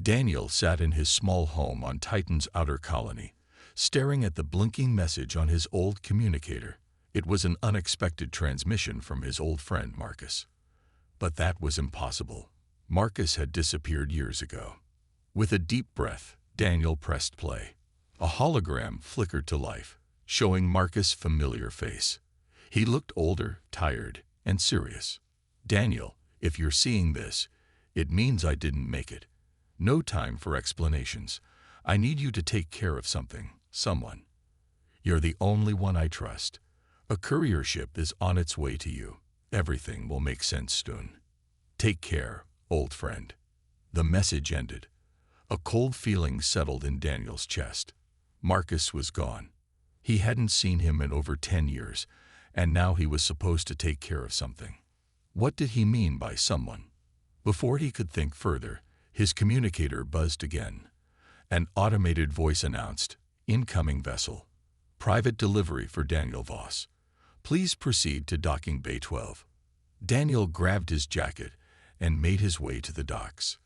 Daniel sat in his small home on Titan's outer colony, staring at the blinking message on his old communicator. It was an unexpected transmission from his old friend Marcus. But that was impossible. Marcus had disappeared years ago. With a deep breath, Daniel pressed play. A hologram flickered to life, showing Marcus' familiar face. He looked older, tired, and serious. "Daniel, if you're seeing this, it means I didn't make it. No time for explanations. I need you to take care of someone. You're the only one I trust. A courier ship is on its way to you. Everything will make sense soon. Take care, old friend." The message ended. A cold feeling settled in Daniel's chest. Marcus was gone. He hadn't seen him in over 10 years, and now he was supposed to take care of something. What did he mean by someone? Before he could think further, his communicator buzzed again. An automated voice announced, "Incoming vessel. Private delivery for Daniel Voss. Please proceed to docking bay 12. Daniel grabbed his jacket and made his way to the docks.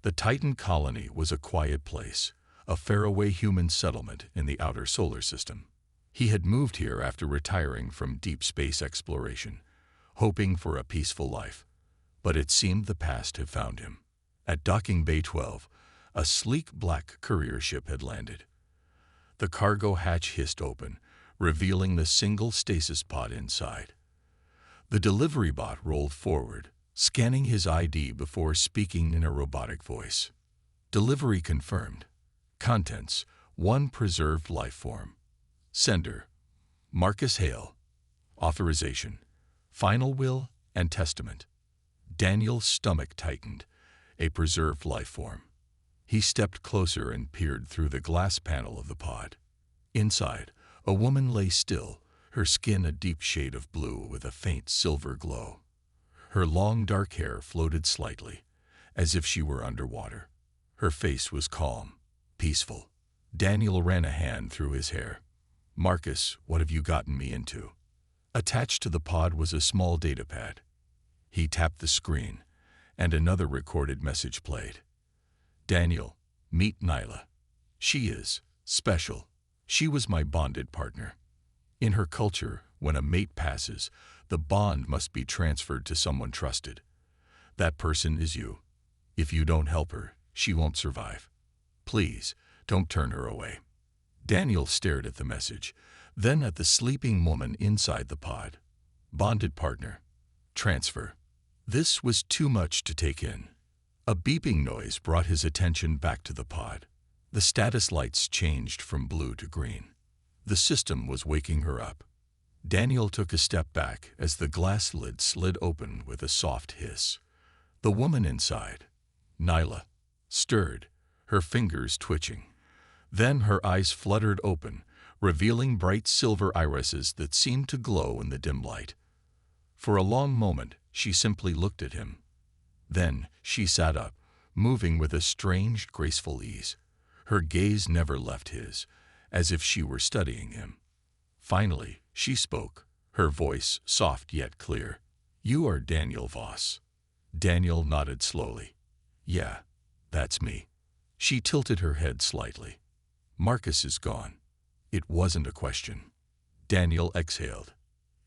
The Titan colony was a quiet place, a faraway human settlement in the outer solar system. He had moved here after retiring from deep space exploration, hoping for a peaceful life. But it seemed the past had found him. At docking bay 12, a sleek black courier ship had landed. The cargo hatch hissed open, revealing the single stasis pod inside. The delivery bot rolled forward, scanning his ID before speaking in a robotic voice. Delivery confirmed. Contents: 1 preserved life form. Sender: Marcus Hale. Authorization: Final will and testament. Daniel's stomach tightened. A preserved life form. He stepped closer and peered through the glass panel of the pod. Inside, a woman lay still, her skin a deep shade of blue with a faint silver glow. Her long dark hair floated slightly, as if she were underwater. Her face was calm, peaceful. Daniel ran a hand through his hair. "Marcus, what have you gotten me into?" Attached to the pod was a small datapad. He tapped the screen, and another recorded message played. "Daniel, meet Nyla. She is special. She was my bonded partner. In her culture, when a mate passes, the bond must be transferred to someone trusted. That person is you. If you don't help her, she won't survive. Please, don't turn her away." Daniel stared at the message, then at the sleeping woman inside the pod. Bonded partner. Transfer. This was too much to take in. A beeping noise brought his attention back to the pod. The status lights changed from blue to green. The system was waking her up. Daniel took a step back as the glass lid slid open with a soft hiss. The woman inside, Nyla, stirred, her fingers twitching. Then her eyes fluttered open, revealing bright silver irises that seemed to glow in the dim light. For a long moment, she simply looked at him. Then she sat up, moving with a strange, graceful ease. Her gaze never left his, as if she were studying him. Finally, she spoke, her voice soft yet clear. "You are Daniel Voss." Daniel nodded slowly. "Yeah, that's me." She tilted her head slightly. "Marcus is gone." It wasn't a question. Daniel exhaled.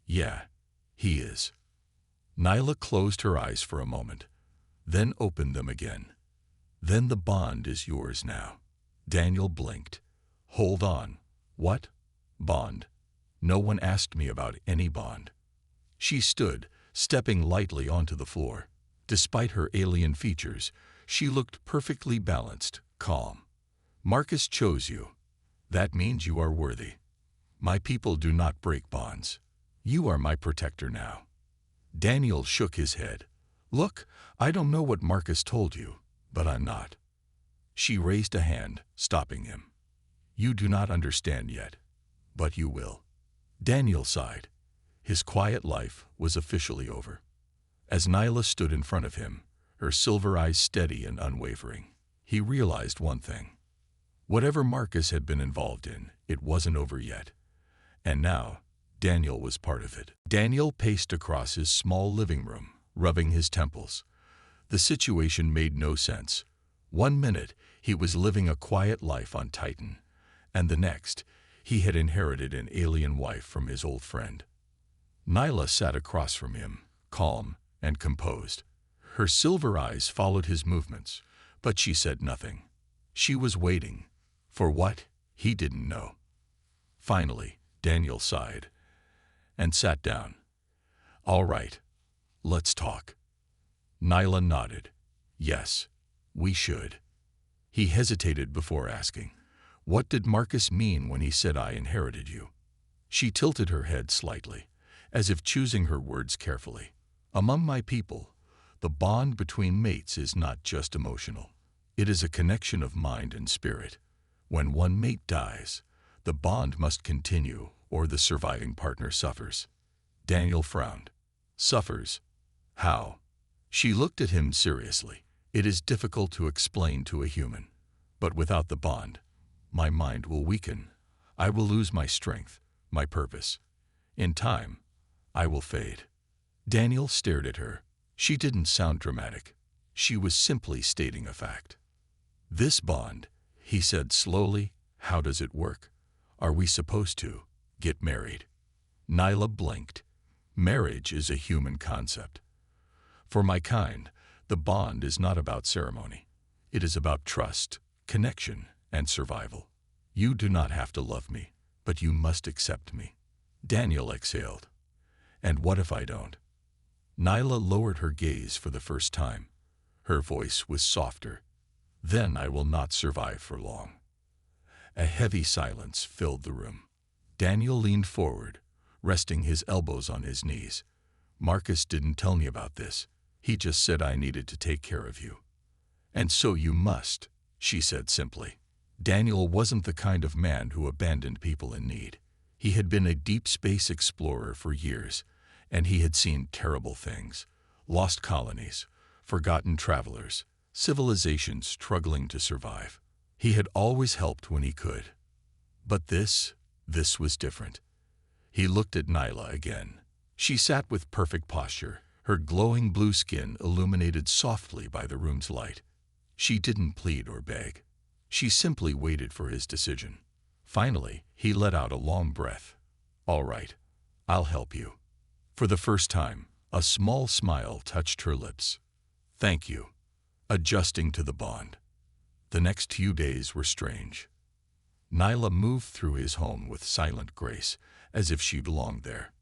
"Yeah, he is." Nyla closed her eyes for a moment, then opened them again. "Then the bond is yours now." Daniel blinked. "Hold on. What? Bond? No one asked me about any bond." She stood, stepping lightly onto the floor. Despite her alien features, she looked perfectly balanced, calm. "Marcus chose you. That means you are worthy. My people do not break bonds. You are my protector now." Daniel shook his head. "Look, I don't know what Marcus told you, but I'm not." She raised a hand, stopping him. "You do not understand yet, but you will." Daniel sighed. His quiet life was officially over. As Nyla stood in front of him, her silver eyes steady and unwavering, he realized one thing. Whatever Marcus had been involved in, it wasn't over yet. And now, Daniel was part of it. Daniel paced across his small living room, rubbing his temples. The situation made no sense. 1 minute, he was living a quiet life on Titan, and the next, he had inherited an alien wife from his old friend. Nyla sat across from him, calm and composed. Her silver eyes followed his movements, but she said nothing. She was waiting. For what? He didn't know. Finally, Daniel sighed and sat down. "All right, let's talk." Nyla nodded. "Yes, we should." He hesitated before asking, "What did Marcus mean when he said I inherited you?" She tilted her head slightly, as if choosing her words carefully. "Among my people, the bond between mates is not just emotional. It is a connection of mind and spirit. When one mate dies, the bond must continue or the surviving partner suffers." Daniel frowned. "Suffers? How?" She looked at him seriously. "It is difficult to explain to a human, but without the bond, my mind will weaken. I will lose my strength, my purpose. In time, I will fade." Daniel stared at her. She didn't sound dramatic. She was simply stating a fact. "This bond," he said slowly, "how does it work? Are we supposed to get married?" Nyla blinked. "Marriage is a human concept. For my kind, the bond is not about ceremony. It is about trust, connection, and survival. You do not have to love me, but you must accept me." Daniel exhaled. "And what if I don't?" Nyla lowered her gaze for the first time. Her voice was softer. "Then I will not survive for long." A heavy silence filled the room. Daniel leaned forward, resting his elbows on his knees. "Marcus didn't tell me about this. He just said I needed to take care of you." "And so you must," she said simply. Daniel wasn't the kind of man who abandoned people in need. He had been a deep space explorer for years, and he had seen terrible things: lost colonies, forgotten travelers, civilizations struggling to survive. He had always helped when he could. But this was different. He looked at Nyla again. She sat with perfect posture, her glowing blue skin illuminated softly by the room's light. She didn't plead or beg. She simply waited for his decision. Finally, he let out a long breath. "All right, I'll help you." For the first time, a small smile touched her lips. "Thank you." Adjusting to the bond. The next few days were strange. Nyla moved through his home with silent grace, as if she belonged there.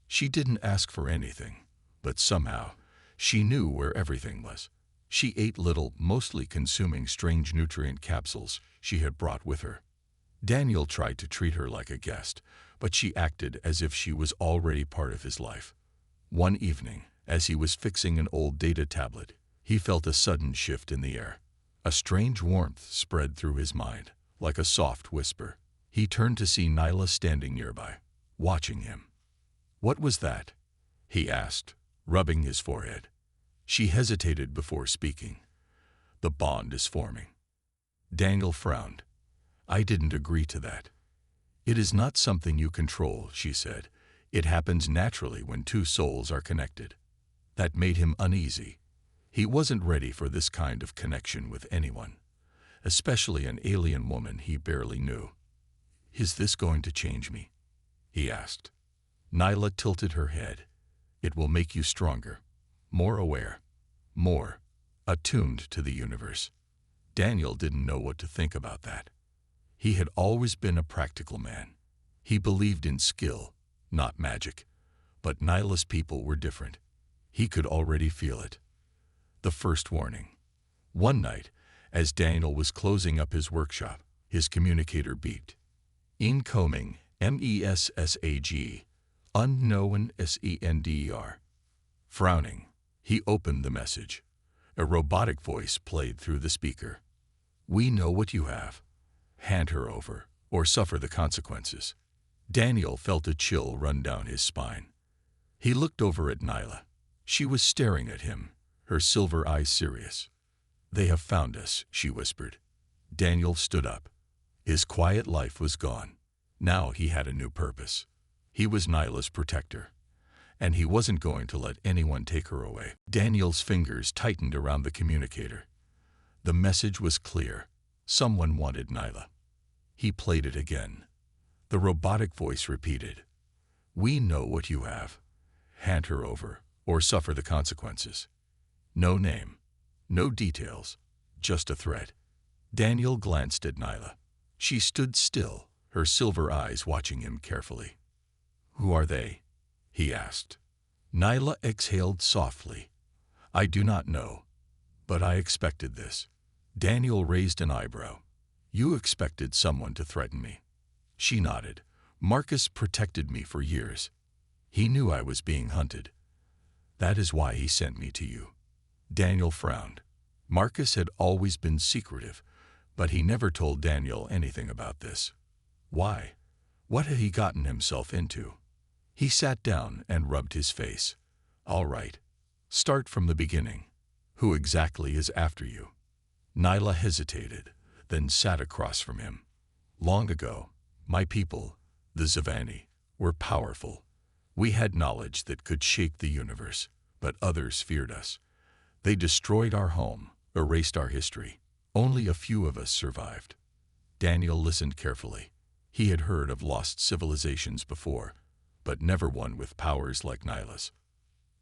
She didn't ask for anything, but somehow, she knew where everything was. She ate little, mostly consuming strange nutrient capsules she had brought with her. Daniel tried to treat her like a guest, but she acted as if she was already part of his life. One evening, as he was fixing an old data tablet, he felt a sudden shift in the air. A strange warmth spread through his mind, like a soft whisper. He turned to see Nyla standing nearby, watching him. "What was that?" he asked, rubbing his forehead. She hesitated before speaking. "The bond is forming." Daniel frowned. "I didn't agree to that." "It is not something you control," she said. "It happens naturally when two souls are connected." That made him uneasy. He wasn't ready for this kind of connection with anyone, especially an alien woman he barely knew. "Is this going to change me?" he asked. Nyla tilted her head. "It will make you stronger, more aware, more attuned to the universe." Daniel didn't know what to think about that. He had always been a practical man. He believed in skill, not magic. But Nyla's people were different. He could already feel it. The first warning. One night, as Daniel was closing up his workshop, his communicator beeped. "Incoming, MESSAG, unknown SENDER." Frowning, he opened the message. A robotic voice played through the speaker. "We know what you have. Hand her over, or suffer the consequences." Daniel felt a chill run down his spine. He looked over at Nyla. She was staring at him, her silver eyes serious. "They have found us," she whispered. Daniel stood up. His quiet life was gone. Now he had a new purpose. He was Nyla's protector, and he wasn't going to let anyone take her away. Daniel's fingers tightened around the communicator. The message was clear. Someone wanted Nyla. He played it again. The robotic voice repeated, "We know what you have. Hand her over, or suffer the consequences." No name, no details, just a threat. Daniel glanced at Nyla. She stood still, her silver eyes watching him carefully. "Who are they?" he asked. Nyla exhaled softly. "I do not know, but I expected this." Daniel raised an eyebrow. "You expected someone to threaten me?" She nodded. "Marcus protected me for years. He knew I was being hunted. That is why he sent me to you." Daniel frowned. Marcus had always been secretive, but he never told Daniel anything about this. Why? What had he gotten himself into? He sat down and rubbed his face. "All right. Start from the beginning. Who exactly is after you?" Nyla hesitated, then sat across from him. "Long ago, my people, the Zavani, were powerful. We had knowledge that could shake the universe, but others feared us. They destroyed our home, erased our history. Only a few of us survived." Daniel listened carefully. He had heard of lost civilizations before, but never one with powers like Nyla's.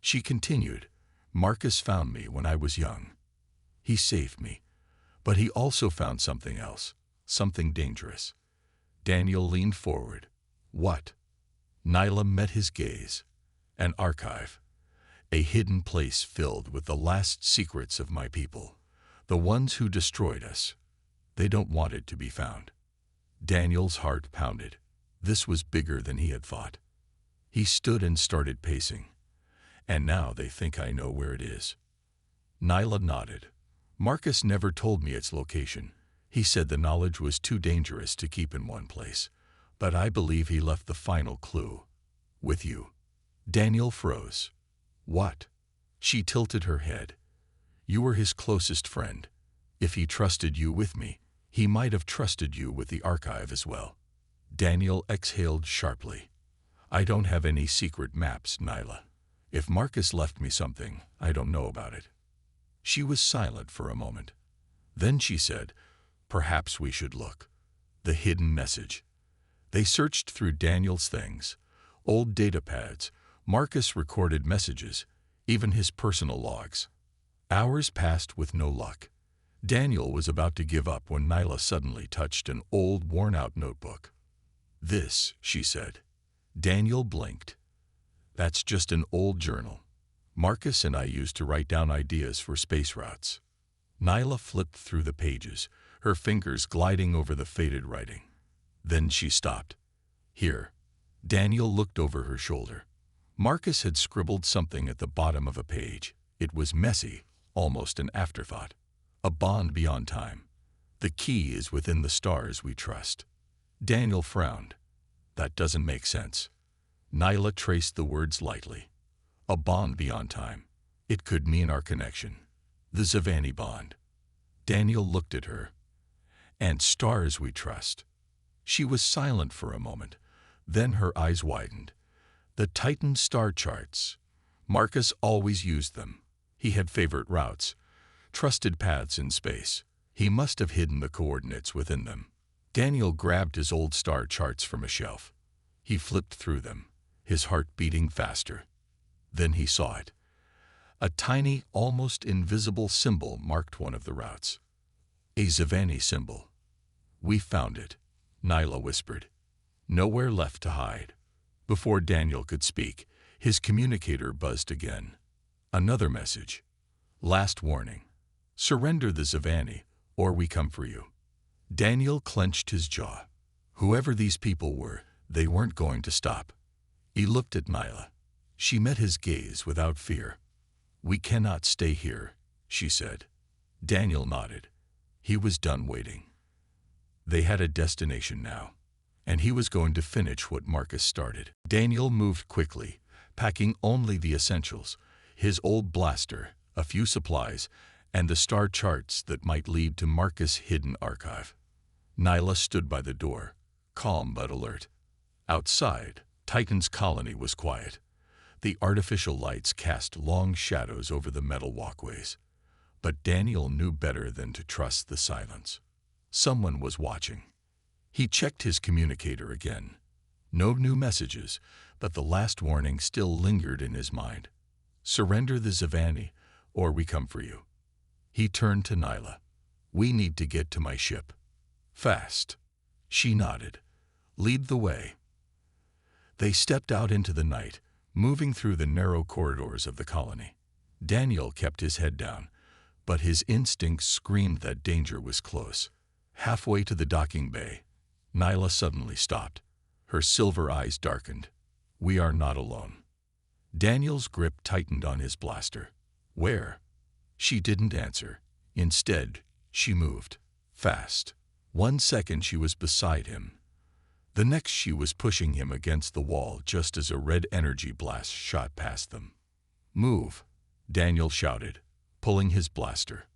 She continued, "Marcus found me when I was young. He saved me, but he also found something else, something dangerous." Daniel leaned forward. "What?" Nyla met his gaze. "An archive. A hidden place filled with the last secrets of my people, the ones who destroyed us. They don't want it to be found." Daniel's heart pounded. This was bigger than he had thought. He stood and started pacing. "And now they think I know where it is." Nyla nodded. "Marcus never told me its location. He said the knowledge was too dangerous to keep in one place. But I believe he left the final clue. With you." Daniel froze. "What?" She tilted her head. "You were his closest friend. If he trusted you with me, he might have trusted you with the archive as well." Daniel exhaled sharply. "I don't have any secret maps, Nyla. If Marcus left me something, I don't know about it." She was silent for a moment. Then she said, "Perhaps we should look. The hidden message." They searched through Daniel's things. Old data pads, Marcus recorded messages, even his personal logs. Hours passed with no luck. Daniel was about to give up when Nyla suddenly touched an old, worn-out notebook. "This," she said. Daniel blinked. "That's just an old journal. Marcus and I used to write down ideas for space routes." Nyla flipped through the pages, her fingers gliding over the faded writing. Then she stopped. "Here." Daniel looked over her shoulder. Marcus had scribbled something at the bottom of a page. It was messy, almost an afterthought. "A bond beyond time. The key is within the stars we trust." Daniel frowned. "That doesn't make sense." Nyla traced the words lightly. "A bond beyond time. It could mean our connection. The Zavani bond." Daniel looked at her. "And stars we trust." She was silent for a moment. Then her eyes widened. "The Titan star charts. Marcus always used them. He had favorite routes, trusted paths in space. He must have hidden the coordinates within them." Daniel grabbed his old star charts from a shelf. He flipped through them, his heart beating faster. Then he saw it. A tiny, almost invisible symbol marked one of the routes. A Zavani symbol. "We found it," Nyla whispered. Nowhere left to hide. Before Daniel could speak, his communicator buzzed again. Another message. "Last warning. Surrender the Zavani, or we come for you." Daniel clenched his jaw. Whoever these people were, they weren't going to stop. He looked at Nyla. She met his gaze without fear. "We cannot stay here," she said. Daniel nodded. He was done waiting. They had a destination now, and he was going to finish what Marcus started. Daniel moved quickly, packing only the essentials, his old blaster, a few supplies, and the star charts that might lead to Marcus' hidden archive. Nyla stood by the door, calm but alert. Outside, Titan's colony was quiet. The artificial lights cast long shadows over the metal walkways. But Daniel knew better than to trust the silence. Someone was watching. He checked his communicator again. No new messages, but the last warning still lingered in his mind. Surrender the Zavani, or we come for you. He turned to Nyla. We need to get to my ship. Fast. She nodded. Lead the way. They stepped out into the night, moving through the narrow corridors of the colony. Daniel kept his head down, but his instincts screamed that danger was close. Halfway to the docking bay, Nyla suddenly stopped. Her silver eyes darkened. We are not alone. Daniel's grip tightened on his blaster. Where? She didn't answer. Instead, she moved. Fast. 1 second she was beside him. The next she was pushing him against the wall just as a red energy blast shot past them. Move, Daniel shouted, pulling his blaster.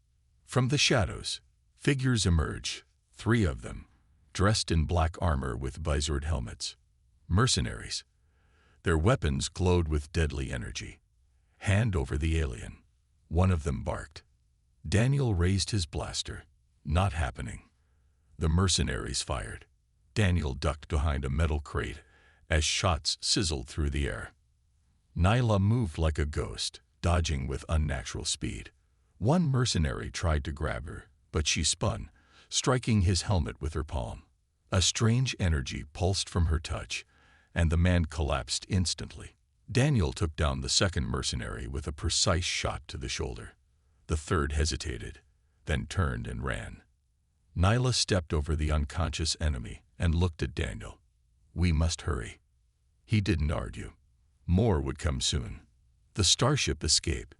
From the shadows, figures emerged, 3 of them, dressed in black armor with visored helmets. Mercenaries. Their weapons glowed with deadly energy. Hand over the alien. One of them barked. Daniel raised his blaster. Not happening. The mercenaries fired. Daniel ducked behind a metal crate as shots sizzled through the air. Nyla moved like a ghost, dodging with unnatural speed. One mercenary tried to grab her, but she spun, striking his helmet with her palm. A strange energy pulsed from her touch, and the man collapsed instantly. Daniel took down the second mercenary with a precise shot to the shoulder. The third hesitated, then turned and ran. Nyla stepped over the unconscious enemy and looked at Daniel. We must hurry. He didn't argue. More would come soon. The starship escaped.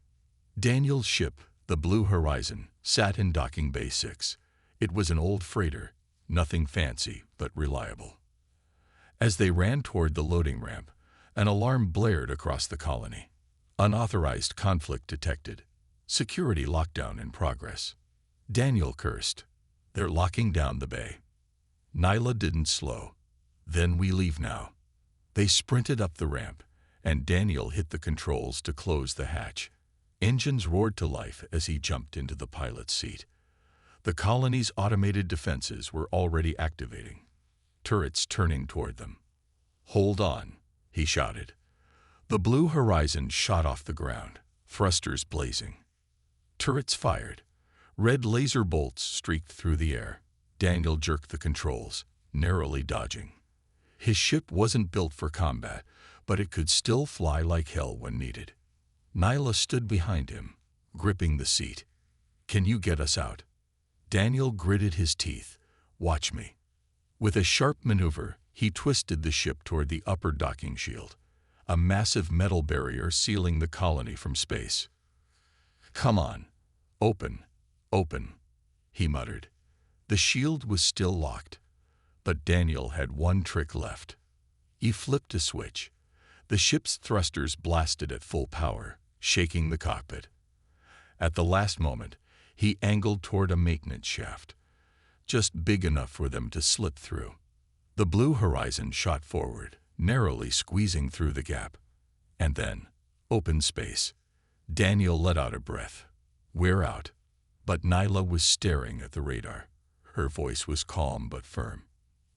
Daniel's ship, the Blue Horizon, sat in docking bay 6. It was an old freighter, nothing fancy but reliable. As they ran toward the loading ramp, an alarm blared across the colony. Unauthorized conflict detected. Security lockdown in progress. Daniel cursed. They're locking down the bay. Nyla didn't slow. Then we leave now. They sprinted up the ramp, and Daniel hit the controls to close the hatch. Engines roared to life as he jumped into the pilot's seat. The colony's automated defenses were already activating, turrets turning toward them. Hold on, he shouted. The Blue Horizon shot off the ground, thrusters blazing. Turrets fired. Red laser bolts streaked through the air. Daniel jerked the controls, narrowly dodging. His ship wasn't built for combat, but it could still fly like hell when needed. Nyla stood behind him, gripping the seat. Can you get us out? Daniel gritted his teeth. Watch me. With a sharp maneuver, he twisted the ship toward the upper docking shield, a massive metal barrier sealing the colony from space. Come on. Open. Open, he muttered. The shield was still locked, but Daniel had one trick left. He flipped a switch. The ship's thrusters blasted at full power, shaking the cockpit. At the last moment, he angled toward a maintenance shaft, just big enough for them to slip through. The Blue Horizon shot forward, narrowly squeezing through the gap. And then, open space. Daniel let out a breath. We're out. But Nyla was staring at the radar. Her voice was calm but firm.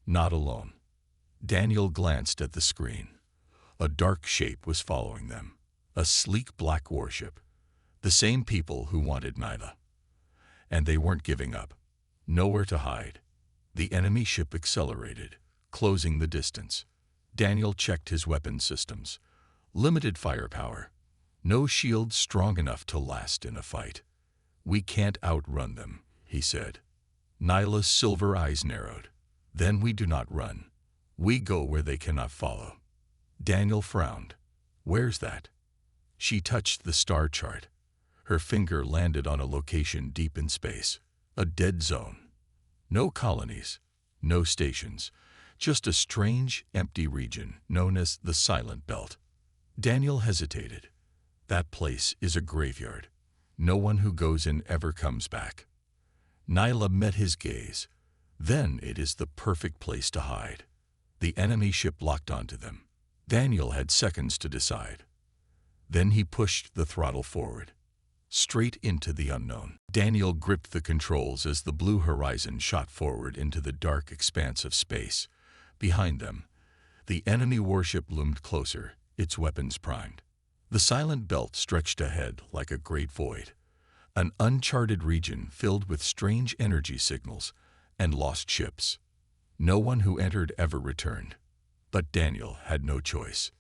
Not alone. Daniel glanced at the screen. A dark shape was following them. A sleek black warship. The same people who wanted Nyla. And they weren't giving up. Nowhere to hide. The enemy ship accelerated, closing the distance. Daniel checked his weapon systems. Limited firepower. No shield strong enough to last in a fight. We can't outrun them, he said. Nyla's silver eyes narrowed. Then we do not run. We go where they cannot follow. Daniel frowned. Where's that? She touched the star chart. Her finger landed on a location deep in space. A dead zone. No colonies, no stations, just a strange, empty region known as the Silent Belt. Daniel hesitated. That place is a graveyard. No one who goes in ever comes back. Nyla met his gaze. Then it is the perfect place to hide. The enemy ship locked onto them. Daniel had seconds to decide. Then he pushed the throttle forward. straight into the unknown. Daniel gripped the controls as the blue horizon shot forward into the dark expanse of space. Behind them, the enemy warship loomed closer, its weapons primed. The silent belt stretched ahead like a great void, an uncharted region filled with strange energy signals and lost ships. No one who entered ever returned. But Daniel had no choice.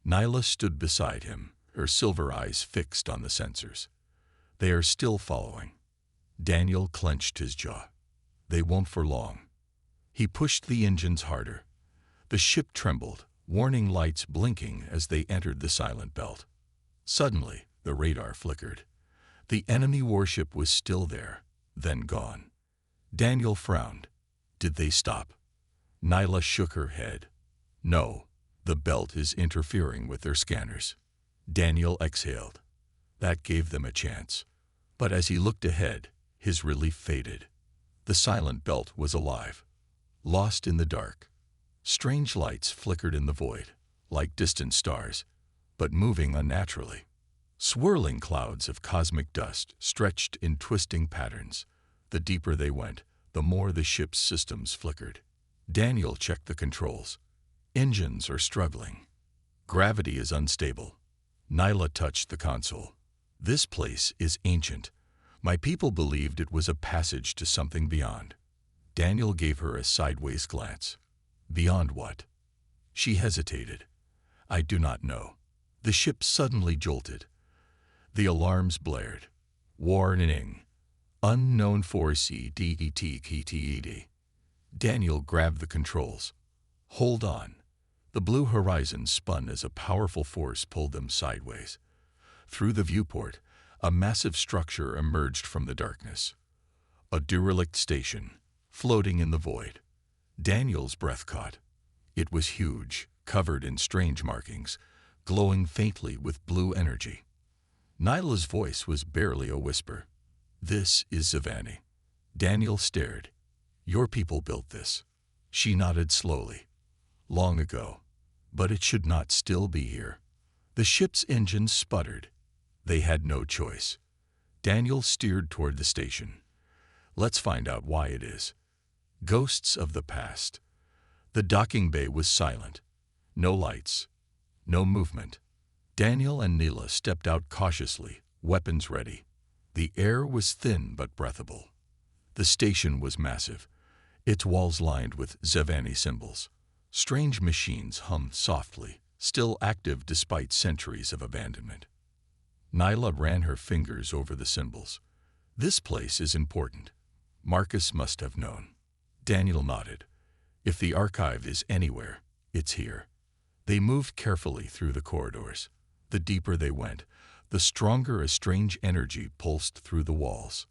Nyla stood beside him, her silver eyes fixed on the sensors. They are still following. Daniel clenched his jaw. They won't for long. He pushed the engines harder. The ship trembled, warning lights blinking as they entered the silent belt. Suddenly, the radar flickered. The enemy warship was still there, then gone. Daniel frowned. Did they stop? Nyla shook her head. No, the belt is interfering with their scanners. Daniel exhaled. That gave them a chance. But as he looked ahead, his relief faded. The silent belt was alive, lost in the dark. Strange lights flickered in the void, like distant stars, but moving unnaturally. Swirling clouds of cosmic dust stretched in twisting patterns. The deeper they went, the more the ship's systems flickered. Daniel checked the controls. Engines are struggling. Gravity is unstable. Nyla touched the console. This place is ancient. My people believed it was a passage to something beyond. Daniel gave her a sideways glance. Beyond what? She hesitated. I do not know. The ship suddenly jolted. The alarms blared. Warning. Unknown force EDETKTED. Daniel grabbed the controls. Hold on. The blue horizon spun as a powerful force pulled them sideways. Through the viewport, a massive structure emerged from the darkness. A derelict station, floating in the void. Daniel's breath caught. It was huge, covered in strange markings, glowing faintly with blue energy. Nyla's voice was barely a whisper. This is Zavani. Daniel stared. Your people built this. She nodded slowly. Long ago. But it should not still be here. The ship's engines sputtered. They had no choice. Daniel steered toward the station. Let's find out why it is. Ghosts of the past. The docking bay was silent. No lights. No movement. Daniel and Nyla stepped out cautiously, weapons ready. The air was thin but breathable. The station was massive, its walls lined with Zavani symbols. Strange machines hummed softly, still active despite centuries of abandonment. Nyla ran her fingers over the symbols. This place is important. Marcus must have known. Daniel nodded. If the archive is anywhere, it's here. They moved carefully through the corridors. The deeper they went, the stronger a strange energy pulsed through the walls.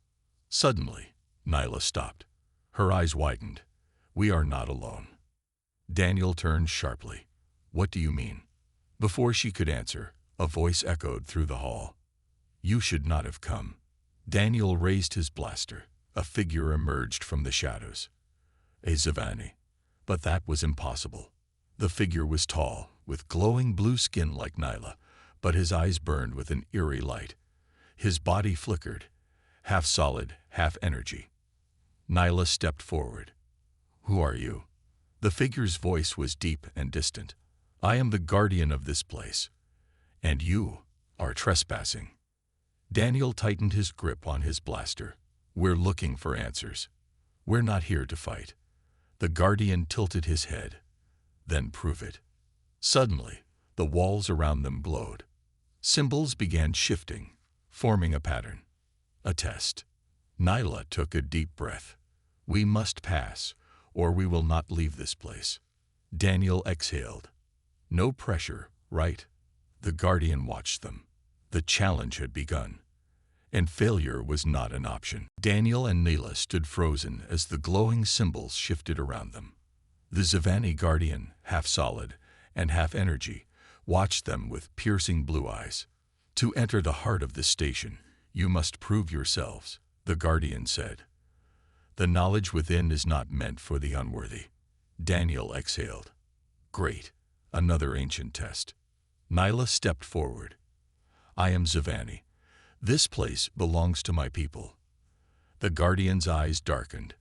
Suddenly, Nyla stopped. Her eyes widened. We are not alone. Daniel turned sharply. What do you mean? Before she could answer, a voice echoed through the hall. You should not have come. Daniel raised his blaster. A figure emerged from the shadows. A Zavani. But that was impossible. The figure was tall, with glowing blue skin like Nyla, but his eyes burned with an eerie light. His body flickered, half solid, half energy. Nyla stepped forward. Who are you? The figure's voice was deep and distant. I am the guardian of this place, and you are trespassing. Daniel tightened his grip on his blaster. We're looking for answers. We're not here to fight. The guardian tilted his head. Then prove it. Suddenly, the walls around them glowed. Symbols began shifting, forming a pattern. A test. Nyla took a deep breath. We must pass, or we will not leave this place. Daniel exhaled. No pressure, right? The guardian watched them. The challenge had begun, and failure was not an option. Daniel and Nyla stood frozen as the glowing symbols shifted around them. The Zavani guardian, half solid and half energy, watched them with piercing blue eyes. To enter the heart of this station, you must prove yourselves, the guardian said. The knowledge within is not meant for the unworthy. Daniel exhaled. Great. Another ancient test. Nyla stepped forward. I am Zavani, This place belongs to my people. The guardian's eyes darkened.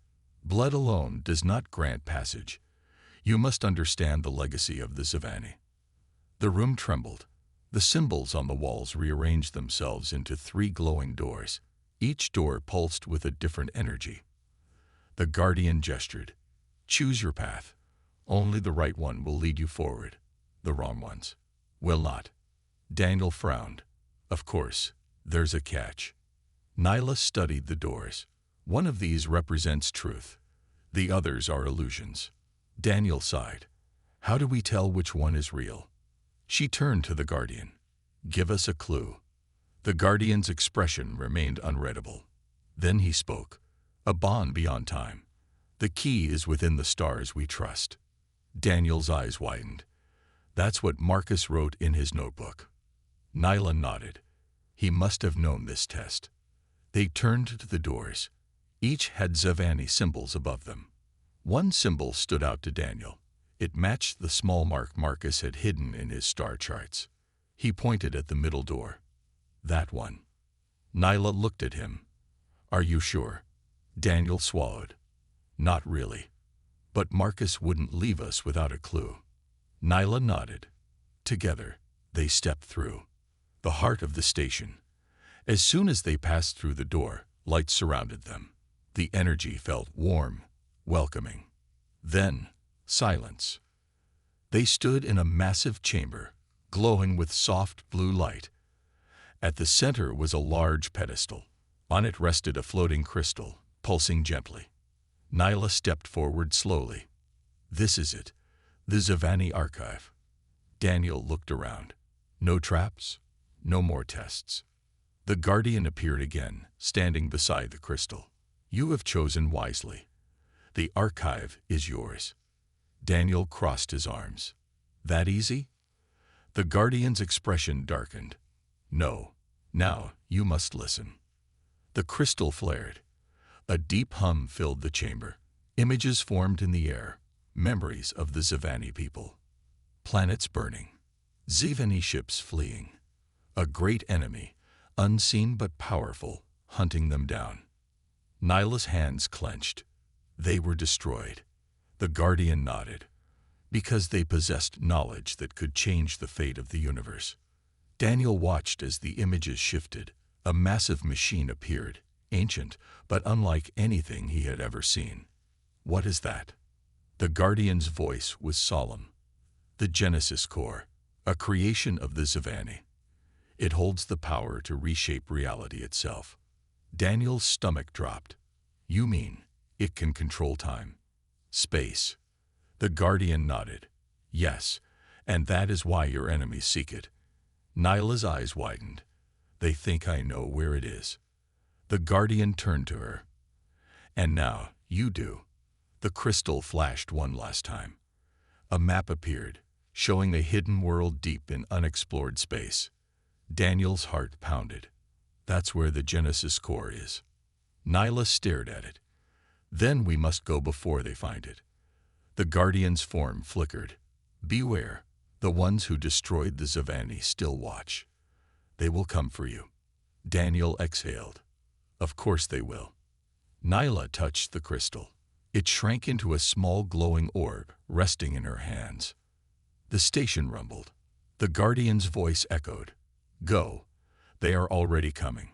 Blood alone does not grant passage. You must understand the legacy of the Zavani. The room trembled. The symbols on the walls rearranged themselves into 3 glowing doors. Each door pulsed with a different energy. The guardian gestured. Choose your path. Only the right one will lead you forward. The wrong ones will not. Daniel frowned. Of course, there's a catch. Nyla studied the doors. One of these represents truth. The others are illusions. Daniel sighed. How do we tell which one is real? She turned to the guardian. Give us a clue. The guardian's expression remained unreadable. Then he spoke. A bond beyond time. The key is within the stars we trust. Daniel's eyes widened. That's what Marcus wrote in his notebook. Nyla nodded. He must have known this test. They turned to the doors. Each had Zavani symbols above them. One symbol stood out to Daniel. It matched the small mark Marcus had hidden in his star charts. He pointed at the middle door. That one. Nyla looked at him. Are you sure? Daniel swallowed. Not really. But Marcus wouldn't leave us without a clue. Nyla nodded. Together, they stepped through the heart of the station. As soon as they passed through the door, light surrounded them. The energy felt warm, welcoming. Then, silence. They stood in a massive chamber, glowing with soft blue light. At the center was a large pedestal. On it rested a floating crystal, pulsing gently. Nyla stepped forward slowly. This is it, the Zavani archive. Daniel looked around. No traps, no more tests. The guardian appeared again, standing beside the crystal. You have chosen wisely. The archive is yours. Daniel crossed his arms. That easy? The guardian's expression darkened. No, now you must listen. The crystal flared. A deep hum filled the chamber. Images formed in the air, memories of the Zavani people. Planets burning, Zavani ships fleeing. A great enemy, unseen but powerful, hunting them down. Nyla's hands clenched. They were destroyed. The guardian nodded. Because they possessed knowledge that could change the fate of the universe. Daniel watched as the images shifted. A massive machine appeared, ancient, but unlike anything he had ever seen. What is that? The guardian's voice was solemn. The Genesis Core, a creation of the Zavani. It holds the power to reshape reality itself. Daniel's stomach dropped. You mean it can control time, space? The guardian nodded. Yes, and that is why your enemies seek it. Nyla's eyes widened. They think I know where it is. The guardian turned to her. And now, you do. The crystal flashed one last time. A map appeared, showing a hidden world deep in unexplored space. Daniel's heart pounded. That's where the Genesis Core is. Nyla stared at it. Then we must go before they find it. The guardian's form flickered. Beware, the ones who destroyed the Zavani still watch. They will come for you. Daniel exhaled. Of course they will. Nyla touched the crystal. It shrank into a small glowing orb resting in her hands. The station rumbled. The guardian's voice echoed. Go. They are already coming.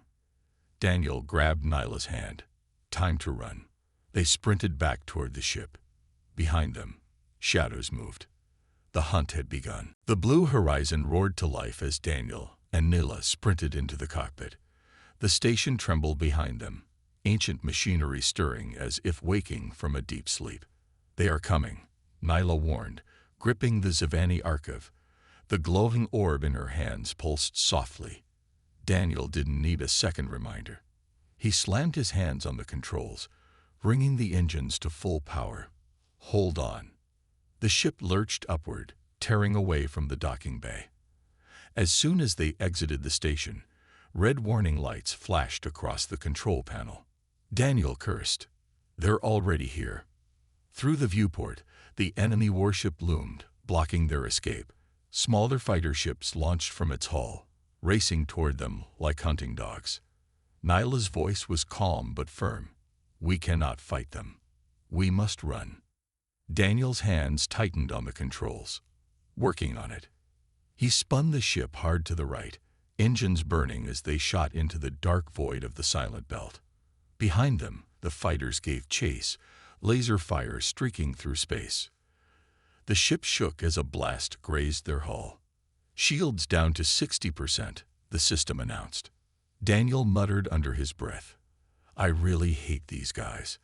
Daniel grabbed Nyla's hand. Time to run. They sprinted back toward the ship. Behind them, shadows moved. The hunt had begun. The blue horizon roared to life as Daniel and Nyla sprinted into the cockpit. The station trembled behind them, ancient machinery stirring as if waking from a deep sleep. They are coming, Nyla warned, gripping the Zavani archive. The glowing orb in her hands pulsed softly. Daniel didn't need a second reminder. He slammed his hands on the controls, bringing the engines to full power. Hold on. The ship lurched upward, tearing away from the docking bay. As soon as they exited the station, red warning lights flashed across the control panel. Daniel cursed. They're already here. Through the viewport, the enemy warship loomed, blocking their escape. Smaller fighter ships launched from its hull, racing toward them like hunting dogs. Nyla's voice was calm but firm. We cannot fight them. We must run. Daniel's hands tightened on the controls. Working on it. He spun the ship hard to the right, engines burning as they shot into the dark void of the silent belt. Behind them, the fighters gave chase, laser fire streaking through space. The ship shook as a blast grazed their hull. Shields down to 60%, the system announced. Daniel muttered under his breath. I really hate these guys.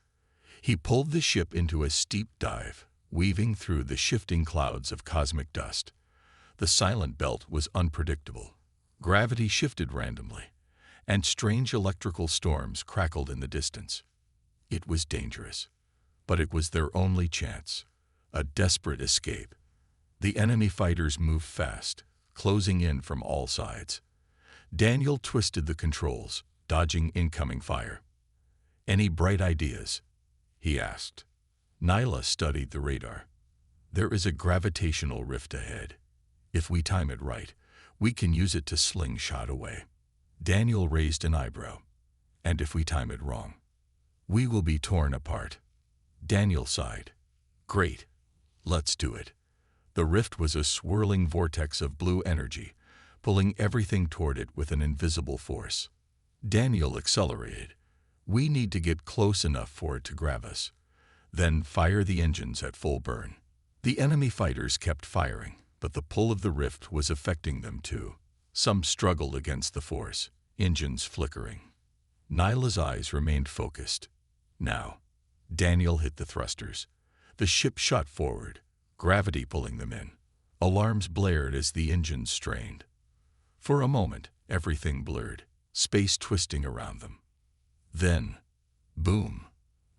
He pulled the ship into a steep dive, weaving through the shifting clouds of cosmic dust. The silent belt was unpredictable. Gravity shifted randomly, and strange electrical storms crackled in the distance. It was dangerous, but it was their only chance, a desperate escape. The enemy fighters moved fast, closing in from all sides. Daniel twisted the controls, dodging incoming fire. Any bright ideas? He asked. Nyla studied the radar. There is a gravitational rift ahead. If we time it right, we can use it to slingshot away. Daniel raised an eyebrow. And if we time it wrong, we will be torn apart. Daniel sighed. Great. Let's do it. The rift was a swirling vortex of blue energy, pulling everything toward it with an invisible force. Daniel accelerated. We need to get close enough for it to grab us. Then fire the engines at full burn. The enemy fighters kept firing, but the pull of the rift was affecting them too. Some struggled against the force, engines flickering. Nyla's eyes remained focused. Now, Daniel hit the thrusters. The ship shot forward, gravity pulling them in. Alarms blared as the engines strained. For a moment, everything blurred, space twisting around them. Then, boom!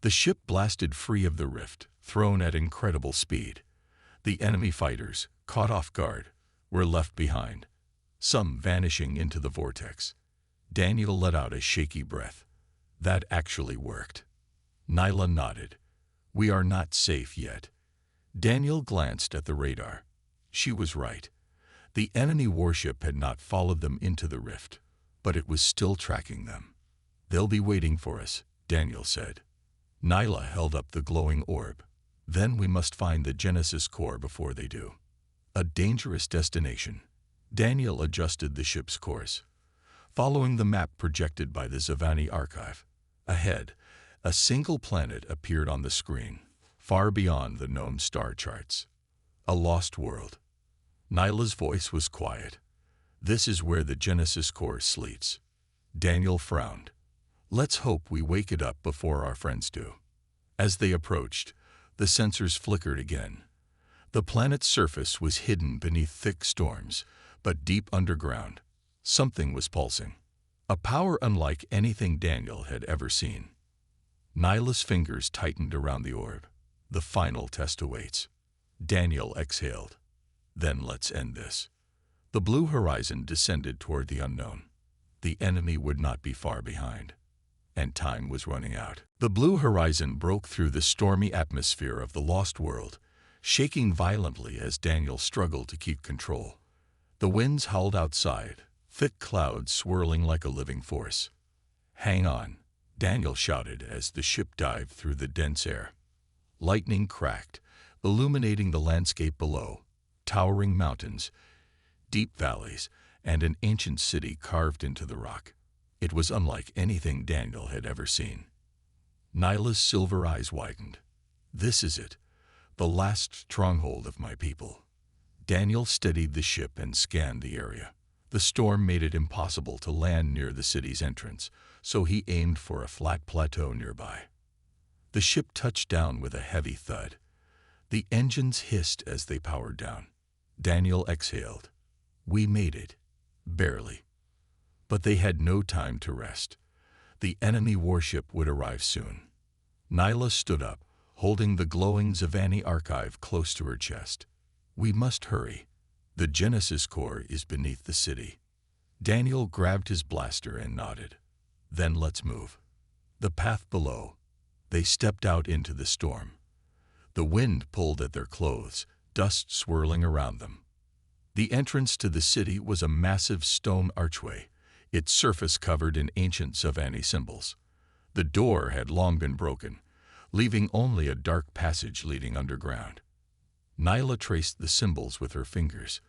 The ship blasted free of the rift, thrown at incredible speed. The enemy fighters, caught off guard, were left behind, some vanishing into the vortex. Daniel let out a shaky breath. That actually worked. Nyla nodded. We are not safe yet. Daniel glanced at the radar. She was right. The enemy warship had not followed them into the rift, but it was still tracking them. They'll be waiting for us, Daniel said. Nyla held up the glowing orb. Then we must find the Genesis core before they do. A dangerous destination. Daniel adjusted the ship's course, following the map projected by the Zavani archive. Ahead, a single planet appeared on the screen, far beyond the known star charts. A lost world. Nyla's voice was quiet. This is where the Genesis core sleeps. Daniel frowned. Let's hope we wake it up before our friends do. As they approached, the sensors flickered again. The planet's surface was hidden beneath thick storms, but deep underground, something was pulsing. A power unlike anything Daniel had ever seen. Nyla's fingers tightened around the orb. The final test awaits. Daniel exhaled. Then let's end this. The blue horizon descended toward the unknown. The enemy would not be far behind. And time was running out. The blue horizon broke through the stormy atmosphere of the lost world, shaking violently as Daniel struggled to keep control. The winds howled outside, thick clouds swirling like a living force. Hang on, Daniel shouted as the ship dived through the dense air. Lightning cracked, illuminating the landscape below, towering mountains, deep valleys, and an ancient city carved into the rock. It was unlike anything Daniel had ever seen. Nyla's silver eyes widened. This is it, the last stronghold of my people. Daniel steadied the ship and scanned the area. The storm made it impossible to land near the city's entrance, so he aimed for a flat plateau nearby. The ship touched down with a heavy thud. The engines hissed as they powered down. Daniel exhaled. We made it. Barely. But they had no time to rest. The enemy warship would arrive soon. Nyla stood up, holding the glowing Zavani archive close to her chest. We must hurry. The Genesis core is beneath the city. Daniel grabbed his blaster and nodded. Then let's move. The path below. They stepped out into the storm. The wind pulled at their clothes, dust swirling around them. The entrance to the city was a massive stone archway, its surface covered in ancient Zavani symbols. The door had long been broken, leaving only a dark passage leading underground. Nyla traced the symbols with her fingers.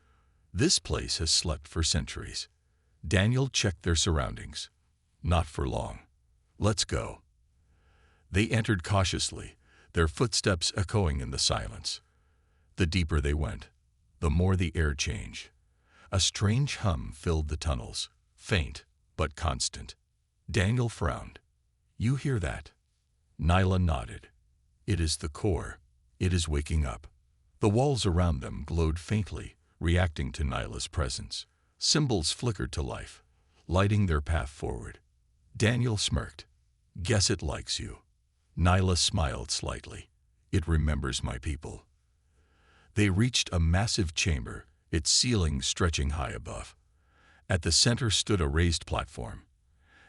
This place has slept for centuries. Daniel checked their surroundings. Not for long. Let's go. They entered cautiously, their footsteps echoing in the silence. The deeper they went, the more the air changed. A strange hum filled the tunnels, faint but constant. Daniel frowned. You hear that? Nyla nodded. It is the core. It is waking up. The walls around them glowed faintly, reacting to Nyla's presence. Symbols flickered to life, lighting their path forward. Daniel smirked. Guess it likes you. Nyla smiled slightly. It remembers my people. They reached a massive chamber, its ceiling stretching high above. At the center stood a raised platform,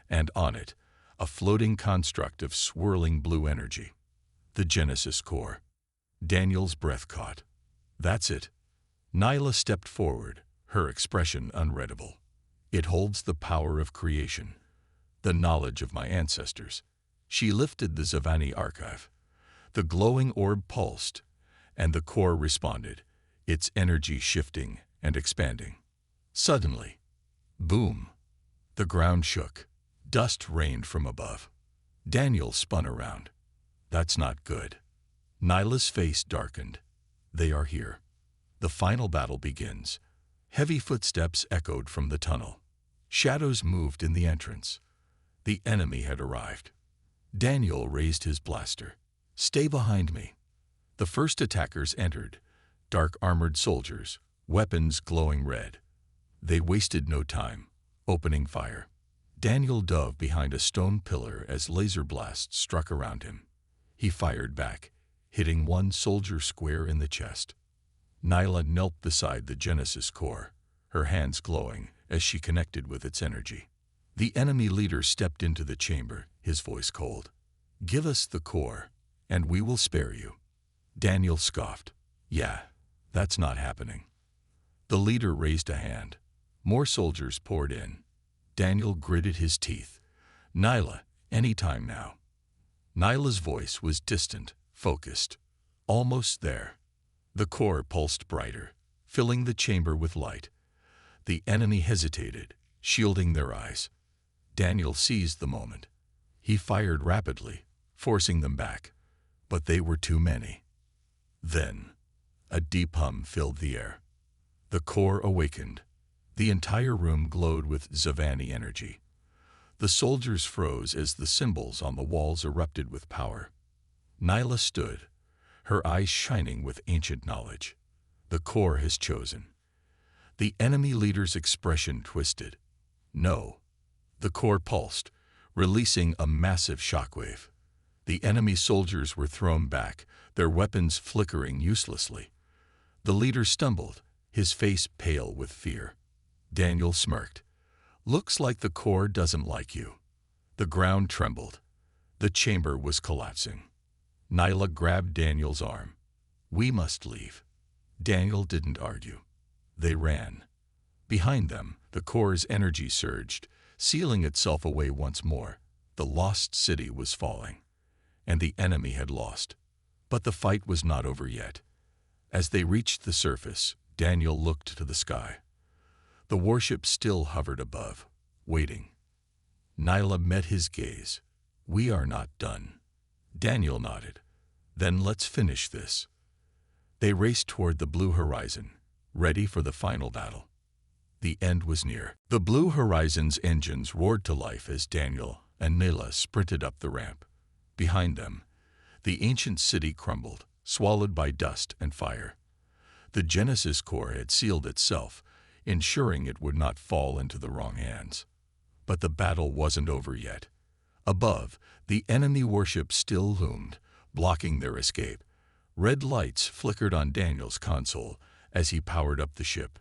and on it, a floating construct of swirling blue energy. The Genesis core. Daniel's breath caught. That's it. Nyla stepped forward, her expression unreadable. It holds the power of creation, the knowledge of my ancestors. She lifted the Zavani archive. The glowing orb pulsed, and the core responded, its energy shifting and expanding. Suddenly, boom! The ground shook. Dust rained from above. Daniel spun around. That's not good. Nyla's face darkened. They are here. The final battle begins. Heavy footsteps echoed from the tunnel. Shadows moved in the entrance. The enemy had arrived. Daniel raised his blaster. Stay behind me. The first attackers entered, dark-armored soldiers, weapons glowing red. They wasted no time, opening fire. Daniel dove behind a stone pillar as laser blasts struck around him. He fired back, hitting one soldier square in the chest. Nyla knelt beside the Genesis core, her hands glowing as she connected with its energy. The enemy leader stepped into the chamber, his voice cold. Give us the core, and we will spare you. Daniel scoffed. Yeah, that's not happening. The leader raised a hand. More soldiers poured in. Daniel gritted his teeth. Nyla, any time now. Nyla's voice was distant, focused. Almost there. The core pulsed brighter, filling the chamber with light. The enemy hesitated, shielding their eyes. Daniel seized the moment. He fired rapidly, forcing them back. But they were too many. Then, a deep hum filled the air. The core awakened. The entire room glowed with Zavani energy. The soldiers froze as the symbols on the walls erupted with power. Nyla stood, her eyes shining with ancient knowledge. The core has chosen. The enemy leader's expression twisted. No. The core pulsed, releasing a massive shockwave. The enemy soldiers were thrown back, their weapons flickering uselessly. The leader stumbled, his face pale with fear. Daniel smirked. Looks like the core doesn't like you. The ground trembled. The chamber was collapsing. Nyla grabbed Daniel's arm. We must leave. Daniel didn't argue. They ran. Behind them, the core's energy surged, sealing itself away once more. The lost city was falling, and the enemy had lost. But the fight was not over yet. As they reached the surface, Daniel looked to the sky. The warship still hovered above, waiting. Nyla met his gaze. We are not done. Daniel nodded. Then let's finish this. They raced toward the blue horizon, ready for the final battle. The end was near. The blue horizon's engines roared to life as Daniel and Nyla sprinted up the ramp. Behind them, the ancient city crumbled, swallowed by dust and fire. The Genesis core had sealed itself, ensuring it would not fall into the wrong hands. But the battle wasn't over yet. Above, the enemy warship still loomed, blocking their escape. Red lights flickered on Daniel's console as he powered up the ship.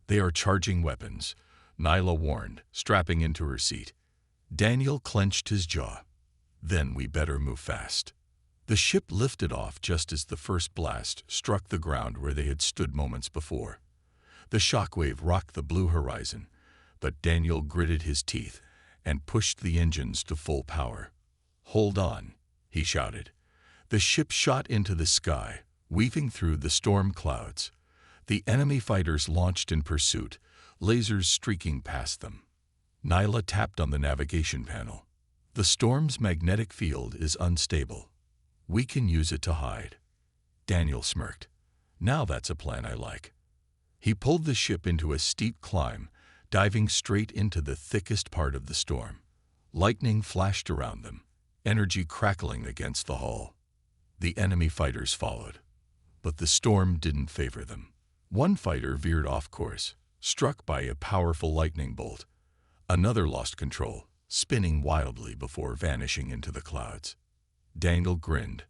They are charging weapons, Nyla warned, strapping into her seat. Daniel clenched his jaw. Then we better move fast. The ship lifted off just as the first blast struck the ground where they had stood moments before. The shockwave rocked the blue horizon, but Daniel gritted his teeth and pushed the engines to full power. "Hold on," he shouted. The ship shot into the sky, weaving through the storm clouds. The enemy fighters launched in pursuit, lasers streaking past them. Nyla tapped on the navigation panel. "The storm's magnetic field is unstable. We can use it to hide." Daniel smirked. "Now that's a plan I like." He pulled the ship into a steep climb, diving straight into the thickest part of the storm. Lightning flashed around them, energy crackling against the hull. The enemy fighters followed, but the storm didn't favor them. One fighter veered off course, struck by a powerful lightning bolt. Another lost control, spinning wildly before vanishing into the clouds. Daniel grinned.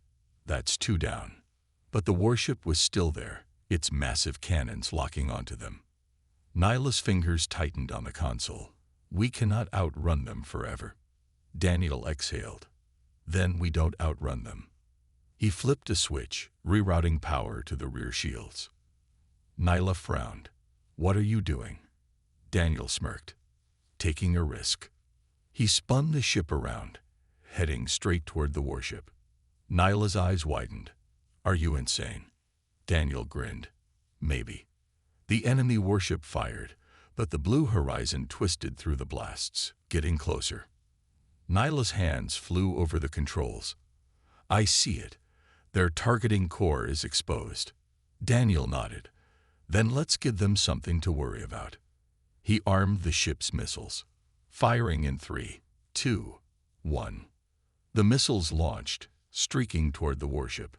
"That's two down." But the warship was still there, its massive cannons locking onto them. Nyla's fingers tightened on the console. "We cannot outrun them forever." Daniel exhaled. "Then we don't outrun them." He flipped a switch, rerouting power to the rear shields. Nyla frowned. "What are you doing?" Daniel smirked. "Taking a risk." He spun the ship around, heading straight toward the warship. Nyla's eyes widened. "Are you insane?" Daniel grinned. "Maybe." The enemy warship fired, but the blue horizon twisted through the blasts, getting closer. Nyla's hands flew over the controls. "I see it. Their targeting core is exposed." Daniel nodded. "Then let's give them something to worry about." He armed the ship's missiles, firing in 3, 2, 1. The missiles launched, streaking toward the warship.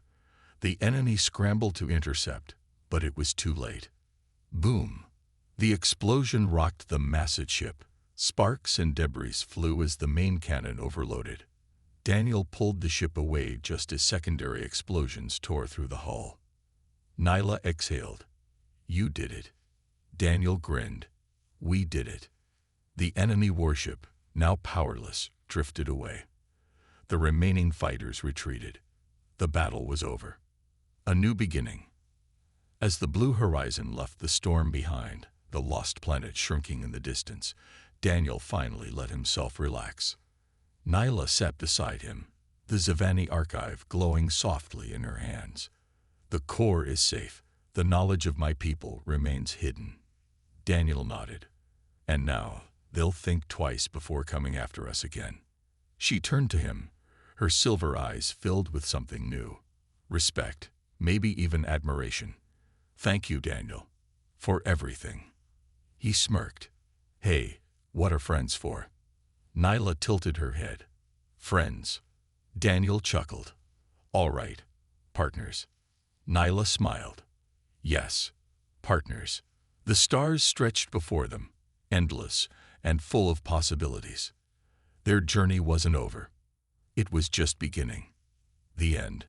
The enemy scrambled to intercept, but it was too late. Boom! The explosion rocked the massive ship. Sparks and debris flew as the main cannon overloaded. Daniel pulled the ship away just as secondary explosions tore through the hull. Nyla exhaled. "You did it." Daniel grinned. "We did it." The enemy warship, now powerless, drifted away. The remaining fighters retreated. The battle was over. A new beginning. As the blue horizon left the storm behind, the lost planet shrinking in the distance, Daniel finally let himself relax. Nyla sat beside him, the Zavani archive glowing softly in her hands. "The core is safe. The knowledge of my people remains hidden." Daniel nodded. "And now they'll think twice before coming after us again." She turned to him, her silver eyes filled with something new. Respect, maybe even admiration. "Thank you, Daniel, for everything." He smirked. "Hey, what are friends for?" Nyla tilted her head. "Friends." Daniel chuckled. "All right, partners." Nyla smiled. "Yes, partners." The stars stretched before them, endless and full of possibilities. Their journey wasn't over. It was just beginning. The end.